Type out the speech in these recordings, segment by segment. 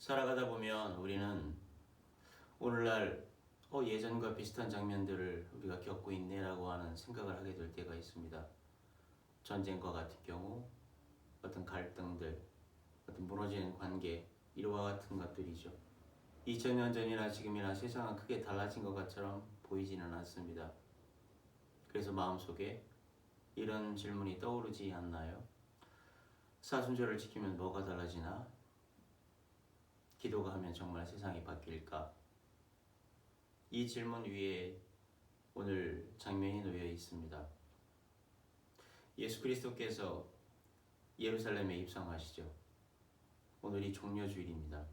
살아가다 보면 우리는 오늘날 예전과 비슷한 장면들을 우리가 겪고 있네라고 하는 생각을 하게 될 때가 있습니다. 전쟁과 같은 경우, 어떤 갈등들, 어떤 무너지는 관계, 이와 같은 것들이죠. 2000년 전이나 지금이나 세상은 크게 달라진 것처럼 보이지는 않습니다. 그래서 마음속에 이런 질문이 떠오르지 않나요? 사순절을 지키면 뭐가 달라지나? 기도가 하면 정말 세상이 바뀔까? 이 질문 위에 오늘 장면이 놓여 있습니다. 예수 그리스도께서 예루살렘에 입성하시죠. 오늘이 종려주일입니다.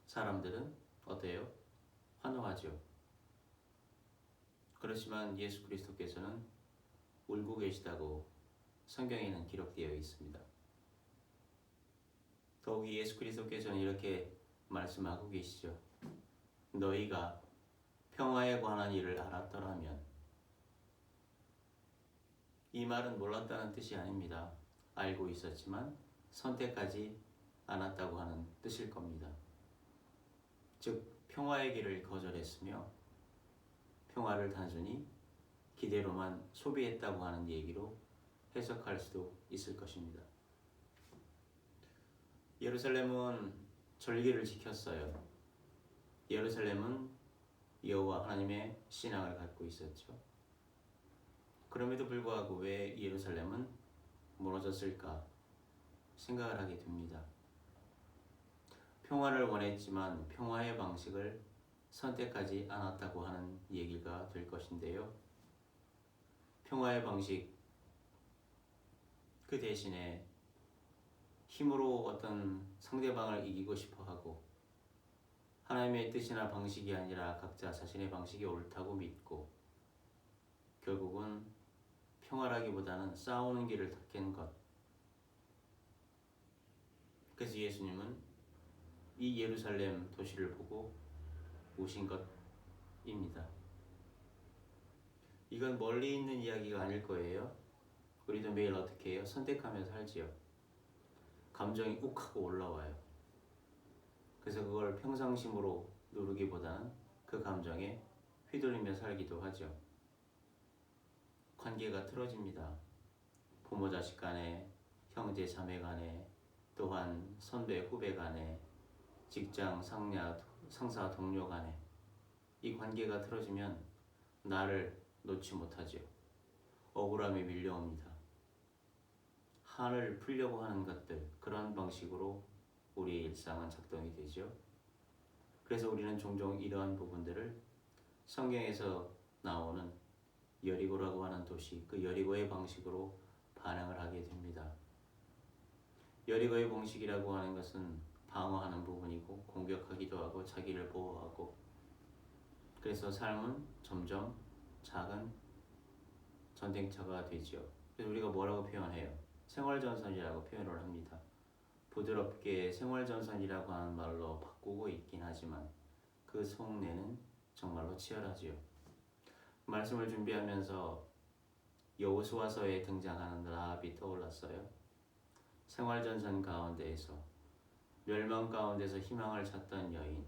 사람들은 어때요? 환호하죠. 그렇지만 예수 그리스도께서는 울고 계시다고 성경에는 기록되어 있습니다. 더욱이 예수 그리스도께서는 이렇게 말씀하고 계시죠. 너희가 평화에 관한 일을 알았더라면. 이 말은 몰랐다는 뜻이 아닙니다. 알고 있었지만 선택하지 않았다고 하는 뜻일 겁니다. 즉 평화의 길을 거절했으며 평화를 단순히 기대로만 소비했다고 하는 얘기로 해석할 수도 있을 것입니다. 예루살렘은 절기를 지켰어요. 예루살렘은 여호와 하나님의 신앙을 갖고 있었죠. 그럼에도 불구하고 왜 예루살렘은 무너졌을까 생각을 하게 됩니다. 평화를 원했지만 평화의 방식을 선택하지 않았다고 하는 얘기가 될 것인데요. 평화의 방식, 그 대신에 힘으로 어떤 상대방을 이기고 싶어 하고 하나님의 뜻이나 방식이 아니라 각자 자신의 방식이 옳다고 믿고 결국은 평화라기보다는 싸우는 길을 택한 것. 그래서 예수님은 이 예루살렘 도시를 보고 오신 것입니다. 이건 멀리 있는 이야기가 아닐 거예요. 우리도 매일 어떻게 해요? 선택하며 살지요. 감정이 욱하고 올라와요. 그래서 그걸 평상심으로 누르기보다는 그 감정에 휘둘리며 살기도 하죠. 관계가 틀어집니다. 부모 자식 간에, 형제 자매 간에, 또한 선배 후배 간에, 직장 상사 동료 간에 이 관계가 틀어지면 나를 놓지 못하죠. 억울함이 밀려옵니다. 한을 풀려고 하는 것들, 그런 방식으로 우리의 일상은 작동이 되죠. 그래서 우리는 종종 이러한 부분들을 성경에서 나오는 여리고라고 하는 도시, 그 여리고의 방식으로 반응을 하게 됩니다. 여리고의 방식이라고 하는 것은 방어하는 부분이고 공격하기도 하고 자기를 보호하고, 그래서 삶은 점점 작은 전쟁터가 되죠. 그래서 우리가 뭐라고 표현해요? 생활전선이라고 표현을 합니다. 부드럽게 생활전선이라고 하는 말로 바꾸고 있긴 하지만 그 속내는 정말로 치열하지요. 말씀을 준비하면서 여호수아서에 등장하는 라합이 떠올랐어요. 생활전선 가운데에서 멸망 가운데서 희망을 찾던 여인,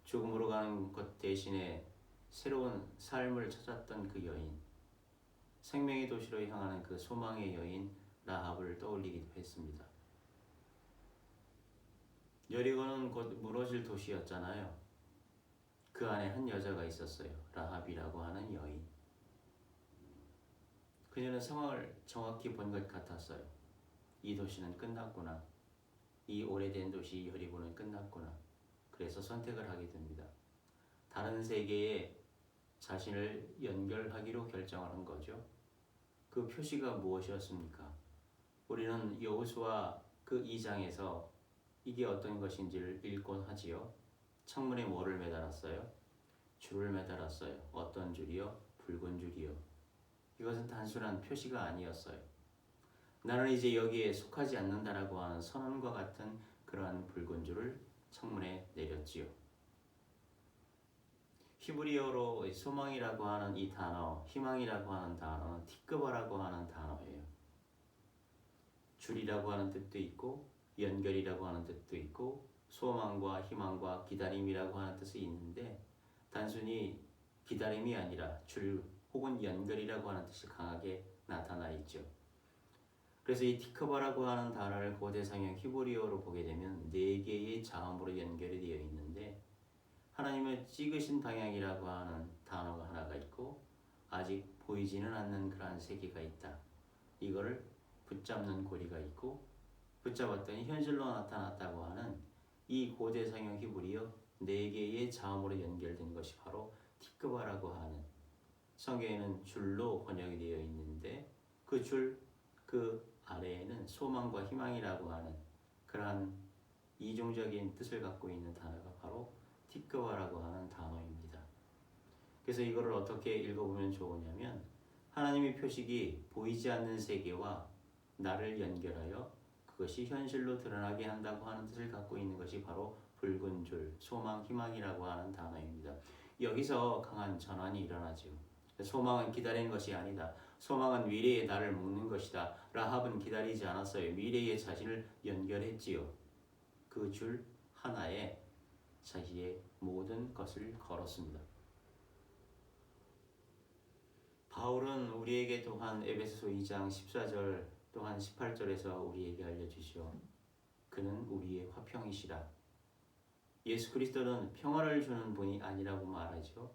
죽음으로 가는 것 대신에 새로운 삶을 찾았던 그 여인, 생명의 도시로 향하는 그 소망의 여인 라합을 떠올리기도 했습니다. 여리고는 곧 무너질 도시였잖아요. 그 안에 한 여자가 있었어요. 라합이라고 하는 여인. 그녀는 상황을 정확히 본 것 같았어요. 이 도시는 끝났구나. 이 오래된 도시 여리고는 끝났구나. 그래서 선택을 하게 됩니다. 다른 세계에 자신을 연결하기로 결정을 한 거죠. 그 표시가 무엇이었습니까? 우리는 여호수아 그 2장에서 이게 어떤 것인지를 읽곤 하지요. 창문에 뭐를 매달았어요? 줄을 매달았어요. 어떤 줄이요? 붉은 줄이요. 이것은 단순한 표시가 아니었어요. 나는 이제 여기에 속하지 않는다라고 하는 선언과 같은 그러한 붉은 줄을 창문에 내렸지요. 히브리어로 소망이라고 하는 이 단어, 희망이라고 하는 단어는 티끄바라고 하는 단어예요. 줄이라고 하는 뜻도 있고 연결이라고 하는 뜻도 있고 소망과 희망과 기다림이라고 하는 뜻이 있는데 단순히 기다림이 아니라 줄 혹은 연결이라고 하는 뜻이 강하게 나타나 있죠. 그래서 이 티크바라고 하는 단어를 고대 성경 히브리어로 보게 되면 네 개의 자음으로 연결이 되어 있는데 하나님의 찍으신 방향이라고 하는 단어가 하나가 있고 아직 보이지는 않는 그러한 세계가 있다. 이거를 붙잡는 고리가 있고 붙잡았더니 현실로 나타났다고 하는 이 고대 성경 히브리어 네 개의 자음으로 연결된 것이 바로 티크바라고 하는 성경에는 줄로 번역이 되어 있는데 그 줄, 그 아래에는 소망과 희망이라고 하는 그러한 이중적인 뜻을 갖고 있는 단어가 바로 티크바라고 하는 단어입니다. 그래서 이거를 어떻게 읽어보면 좋으냐면 하나님의 표식이 보이지 않는 세계와 나를 연결하여 그것이 현실로 드러나게 한다고 하는 뜻을 갖고 있는 것이 바로 붉은 줄, 소망, 희망이라고 하는 단어입니다. 여기서 강한 전환이 일어나죠. 소망은 기다리는 것이 아니다. 소망은 미래의 나를 묶는 것이다. 라합은 기다리지 않았어요. 미래의 자신을 연결했지요. 그 줄 하나에 자기의 모든 것을 걸었습니다. 바울은 우리에게 또한 에베소서 2장 14절 또한 18절에서 우리에게 알려주시오. 그는 우리의 화평이시라. 예수 그리스도는 평화를 주는 분이 아니라고 말하죠.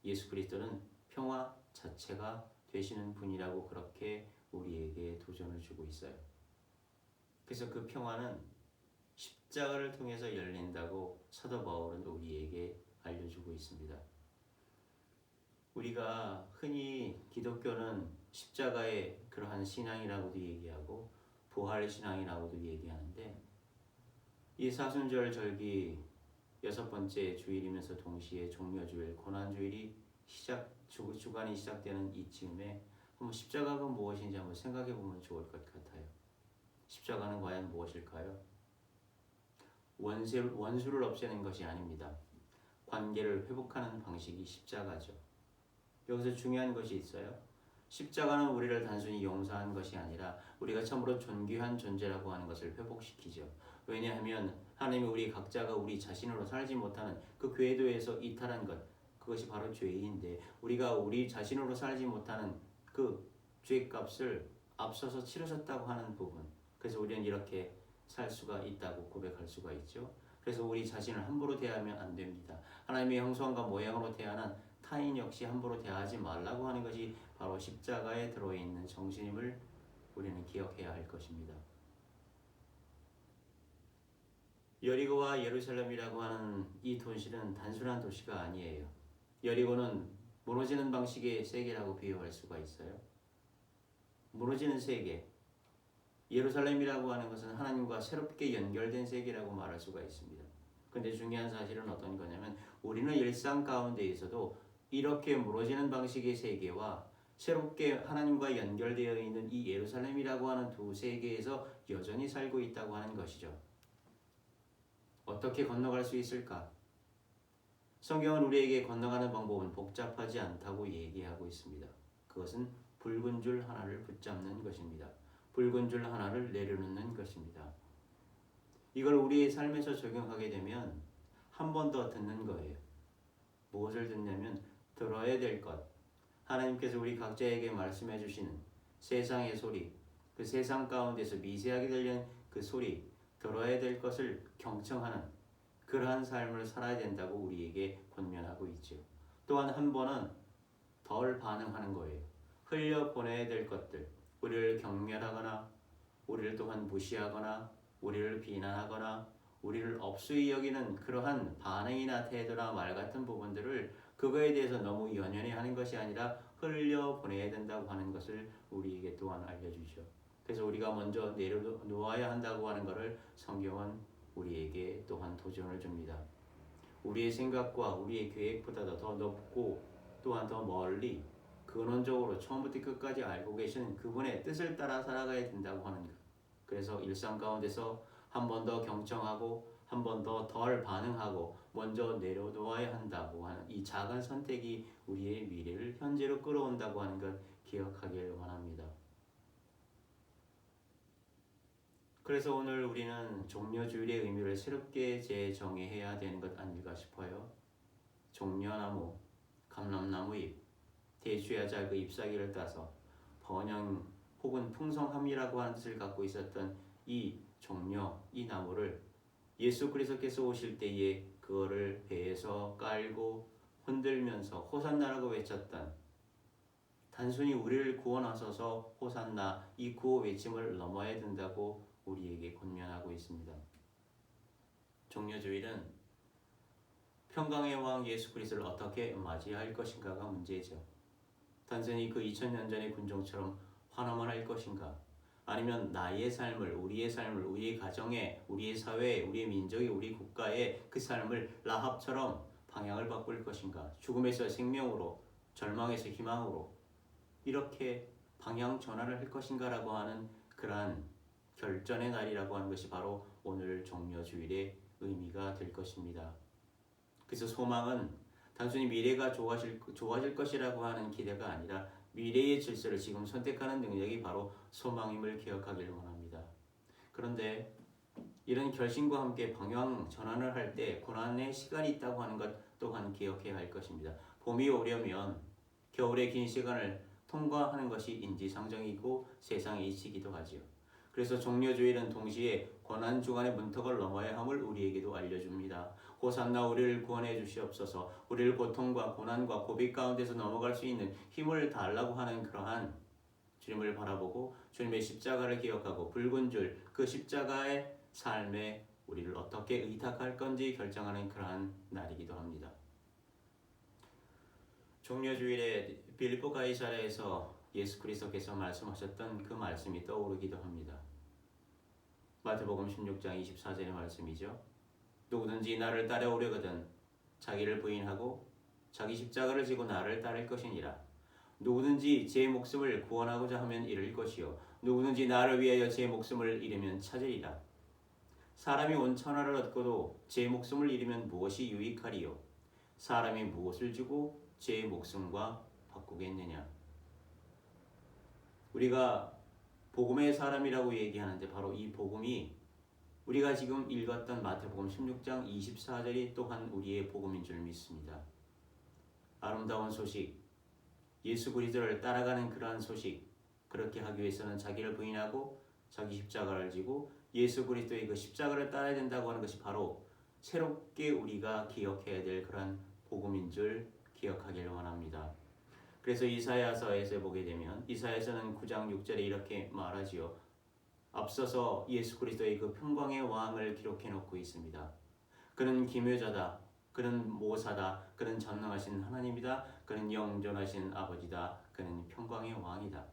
예수 그리스도는 평화 자체가 되시는 분이라고 그렇게 우리에게 도전을 주고 있어요. 그래서 그 평화는 십자가를 통해서 열린다고 사도 바울은 우리에게 알려주고 있습니다. 우리가 흔히 기독교는 십자가의 그러한 신앙이라고도 얘기하고 부활 신앙이라고도 얘기하는데 이 사순절 절기 6번째 주일이면서 동시에 종려주일, 고난주일이 주간이 시작되는 이쯤에 한번 십자가가 무엇인지 한번 생각해 보면 좋을 것 같아요. 십자가는 과연 무엇일까요? 원수를 없애는 것이 아닙니다. 관계를 회복하는 방식이 십자가죠. 여기서 중요한 것이 있어요. 십자가는 우리를 단순히 용서한 것이 아니라 우리가 참으로 존귀한 존재라고 하는 것을 회복시키죠. 왜냐하면 하나님이 우리 각자가 우리 자신으로 살지 못하는 그 궤도에서 이탈한 것, 그것이 바로 죄인데 우리가 우리 자신으로 살지 못하는 그 죄값을 앞서서 치르셨다고 하는 부분, 그래서 우리는 이렇게 살 수가 있다고 고백할 수가 있죠. 그래서 우리 자신을 함부로 대하면 안 됩니다. 하나님의 형상과 모양으로 태어난 타인 역시 함부로 대하지 말라고 하는 것이 바로 십자가에 들어있는 정신임을 우리는 기억해야 할 것입니다. 여리고와 예루살렘이라고 하는 이 도시는 단순한 도시가 아니에요. 여리고는 무너지는 방식의 세계라고 비유할 수가 있어요. 무너지는 세계. 예루살렘이라고 하는 것은 하나님과 새롭게 연결된 세계라고 말할 수가 있습니다. 근데 중요한 사실은 어떤 거냐면 우리는 일상 가운데에서도 이렇게 무너지는 방식의 세계와 새롭게 하나님과 연결되어 있는 이 예루살렘이라고 하는 두 세계에서 여전히 살고 있다고 하는 것이죠. 어떻게 건너갈 수 있을까? 성경은 우리에게 건너가는 방법은 복잡하지 않다고 얘기하고 있습니다. 그것은 붉은 줄 하나를 붙잡는 것입니다. 붉은 줄 하나를 내려놓는 것입니다. 이걸 우리의 삶에서 적용하게 되면 한 번 더 듣는 거예요. 무엇을 듣냐면 들어야 될 것. 하나님께서 우리 각자에게 말씀해 주시는 세상의 소리, 그 세상 가운데서 미세하게 들리는 그 소리, 들어야 될 것을 경청하는 그러한 삶을 살아야 된다고 우리에게 권면하고 있죠. 또한 한 번은 덜 반응하는 거예요. 흘려보내야 될 것들, 우리를 경멸하거나 우리를 또한 무시하거나 우리를 비난하거나 우리를 업수히 여기는 그러한 반응이나 태도나 말 같은 부분들을 그거에 대해서 너무 연연해 하는 것이 아니라 흘려보내야 된다고 하는 것을 우리에게 또한 알려주죠. 그래서 우리가 먼저 내려놓아야 한다고 하는 것을 성경은 우리에게 또한 도전을 줍니다. 우리의 생각과 우리의 계획보다 더 높고 또한 더 멀리 근원적으로 처음부터 끝까지 알고 계시는 그분의 뜻을 따라 살아가야 된다고 하는 것. 그래서 일상 가운데서 한 번 더 경청하고 한 번 더 덜 반응하고 먼저 내려놓아야 한다고 하는 이 작은 선택이 우리의 미래를 현재로 끌어온다고 하는 것 기억하길 원합니다. 그래서 오늘 우리는 종려주일의 의미를 새롭게 재정의해야 되는 것 아닐까 싶어요. 종려나무, 감람나무 잎, 대추야자 그 잎사귀를 따서 번영 혹은 풍성함이라고 하는 뜻을 갖고 있었던 이 종려, 이 나무를 예수 그리스도께서 오실 때에 그거를 배에서 깔고 흔들면서 호산나라고 외쳤던, 단순히 우리를 구원하소서 호산나 이 구호 외침을 넘어야 된다고 우리에게 권면하고 있습니다. 종려주일은 평강의 왕 예수 그리스도를 어떻게 맞이할 것인가가 문제죠. 단순히 그 2000년 전의 군종처럼 환호만 할 것인가, 아니면 나의 삶을, 우리의 삶을, 우리의 가정에, 우리의 사회에, 우리의 민족에, 우리 국가에 그 삶을 라합처럼 방향을 바꿀 것인가, 죽음에서 생명으로, 절망에서 희망으로 이렇게 방향 전환을 할 것인가라고 하는 그러한 결전의 날이라고 하는 것이 바로 오늘 종려주일의 의미가 될 것입니다. 그래서 소망은 단순히 미래가 좋아질 것이라고 하는 기대가 아니라 미래의 질서를 지금 선택하는 능력이 바로 소망임을 기억하기를 원합니다. 그런데 이런 결심과 함께 방향 전환을 할 때 고난의 시간이 있다고 하는 것 또한 기억해야 할 것입니다. 봄이 오려면 겨울의 긴 시간을 통과하는 것이 인지상정이고 세상의 이치기도 하지요. 그래서 종려주일은 동시에 고난 주간의 문턱을 넘어야 함을 우리에게도 알려줍니다. 호산나 우리를 구원해 주시옵소서. 우리를 고통과 고난과 고비 가운데서 넘어갈 수 있는 힘을 달라고 하는 그러한 주님을 바라보고 주님의 십자가를 기억하고 붉은 줄 그 십자가의 삶에 우리를 어떻게 의탁할 건지 결정하는 그러한 날이기도 합니다. 종려주일에 빌립보 가이사랴에서 예수 그리스도께서 말씀하셨던 그 말씀이 떠오르기도 합니다. 마태복음 16장 24절의 말씀이죠. 누구든지 나를 따라오려거든 자기를 부인하고 자기 십자가를 지고 나를 따를 것이니라. 누구든지 제 목숨을 구원하고자 하면 잃을 것이요 누구든지 나를 위하여 제 목숨을 잃으면 찾으리라. 사람이 온 천하를 얻고도 제 목숨을 잃으면 무엇이 유익하리요? 사람이 무엇을 주고 제 목숨과 바꾸겠느냐? 우리가 복음의 사람이라고 얘기하는데 바로 이 복음이 우리가 지금 읽었던 마태복음 16장 24절이 또한 우리의 복음인 줄 믿습니다. 아름다운 소식, 예수 그리스도를 따라가는 그러한 소식, 그렇게 하기 위해서는 자기를 부인하고 자기 십자가를 지고 예수 그리스도의 그 십자가를 따라야 된다고 하는 것이 바로 새롭게 우리가 기억해야 될 그러한 복음인 줄 기억하기를 원합니다. 그래서 이사야서에서 보게 되면 이사야서는 9장 6절에 이렇게 말하지요. 앞서서 예수 그리스도의 그 평강의 왕을 기록해 놓고 있습니다. 그는 기묘자다. 그는 모사다. 그는 전능하신 하나님이다. 그는 영존하신 아버지다. 그는 평강의 왕이다.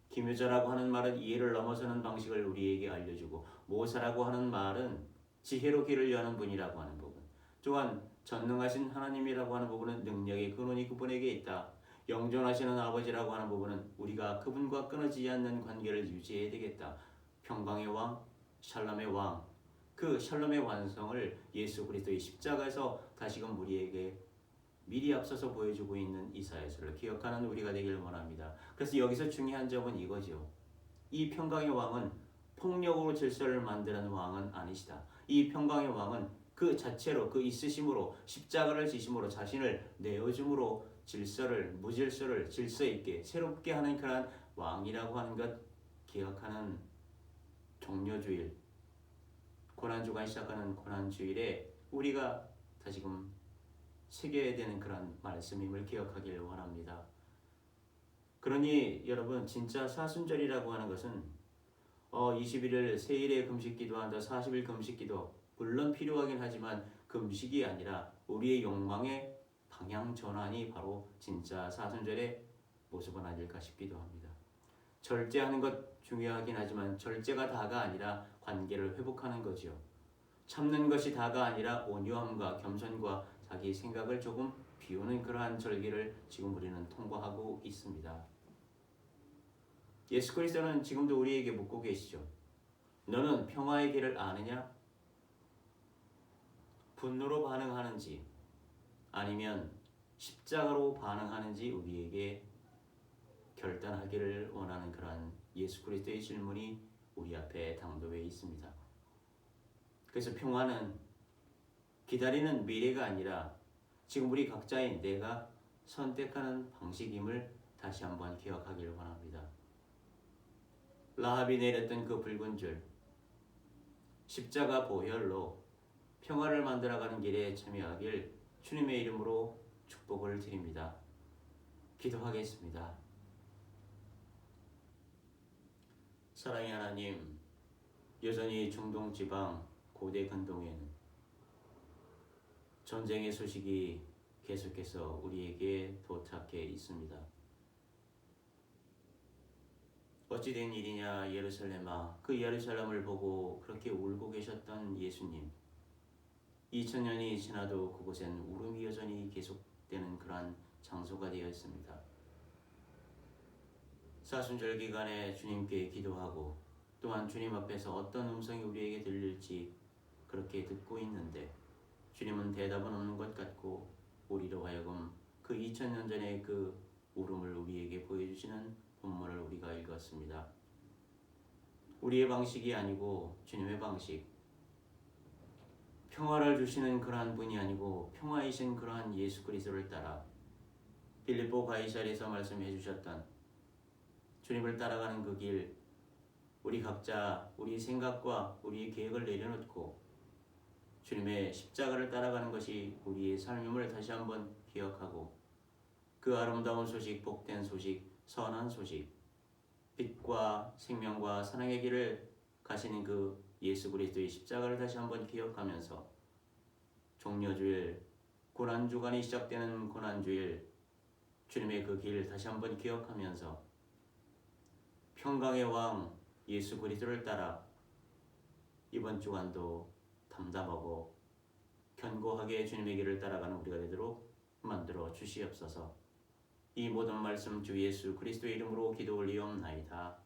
기묘자라고 하는 말은 이해를 넘어서는 방식을 우리에게 알려주고, 모사라고 하는 말은 지혜로 길을 여는 분이라고 하는 부분, 또한 전능하신 하나님이라고 하는 부분은 능력의 근원이 그분에게 있다. 영존하시는 아버지라고 하는 부분은 우리가 그분과 끊어지지 않는 관계를 유지해야 되겠다. 평강의 왕, 샬롬의 왕, 그 샬롬의 완성을 예수 그리스도의 십자가에서 다시금 우리에게 미리 앞서서 보여주고 있는 이사야서를 기억하는 우리가 되기를 원합니다. 그래서 여기서 중요한 점은 이거죠. 이 평강의 왕은 폭력으로 질서를 만드는 왕은 아니시다. 이 평강의 왕은 그 자체로 그 있으심으로 십자가를 지심으로 자신을 내어줌으로 질서를 무질서를 질서 있게 새롭게 하는 그러한 왕이라고 하는 것 기억하는 종려주일, 고난주간 시작하는 고난주일에 우리가 다시금 새겨야 되는 그런 말씀임을 기억하기를 원합니다. 그러니 여러분, 진짜 사순절이라고 하는 것은 21일 세일에 금식기도한다, 40일 금식기도 물론 필요하긴 하지만 금식이 아니라 우리의 욕망의 방향 전환이 바로 진짜 사순절의 모습은 아닐까 싶기도 합니다. 절제하는 것 중요하긴 하지만 절제가 다가 아니라 관계를 회복하는 거지요. 참는 것이 다가 아니라 온유함과 겸손과 자기 생각을 조금 비우는 그러한 절기를 지금 우리는 통과하고 있습니다. 예수 그리스도는 지금도 우리에게 묻고 계시죠. 너는 평화의 길을 아느냐? 분노로 반응하는지 아니면 십자가로 반응하는지 우리에게 결단하기를 원하는 그러한 예수 그리스도의 질문이 우리 앞에 당도해 있습니다. 그래서 평화는 기다리는 미래가 아니라 지금 우리 각자의 내가 선택하는 방식임을 다시 한번 기억하기를 원합니다. 라합이 내렸던 그 붉은 줄, 십자가 보혈로 평화를 만들어가는 길에 참여하길 주님의 이름으로 축복을 드립니다. 기도하겠습니다. 사랑의 하나님, 여전히 중동 지방 고대 근동에는 전쟁의 소식이 계속해서 우리에게 도착해 있습니다. 어찌된 일이냐 예루살렘아, 그 예루살렘을 보고 그렇게 울고 계셨던 예수님, 2000년이 지나도 그곳엔 울음이 여전히 계속되는 그러한 장소가 되어 있습니다. 사순절 기간에 주님께 기도하고 또한 주님 앞에서 어떤 음성이 우리에게 들릴지 그렇게 듣고 있는데 주님은 대답은 없는 것 같고 우리로 하여금 그 2000년 전의 그 울음을 우리에게 보여주시는 본문을 우리가 읽었습니다. 우리의 방식이 아니고 주님의 방식, 평화를 주시는 그러한 분이 아니고 평화이신 그러한 예수 그리스도를 따라 빌립보 가이사랴에서 말씀해 주셨던 주님을 따라가는 그 길, 우리 각자 우리 생각과 우리의 계획을 내려놓고 주님의 십자가를 따라가는 것이 우리의 삶임을 다시 한번 기억하고 그 아름다운 소식, 복된 소식, 선한 소식, 빛과 생명과 사랑의 길을 가시는 그 예수 그리스도의 십자가를 다시 한번 기억하면서 종려주일, 고난주간이 시작되는 고난주일 주님의 그 길 다시 한번 기억하면서 평강의 왕 예수 그리스도를 따라 이번 주간도 담담하고 견고하게 주님의 길을 따라가는 우리가 되도록 만들어 주시옵소서. 이 모든 말씀 주 예수 그리스도의 이름으로 기도 올리옵나이다.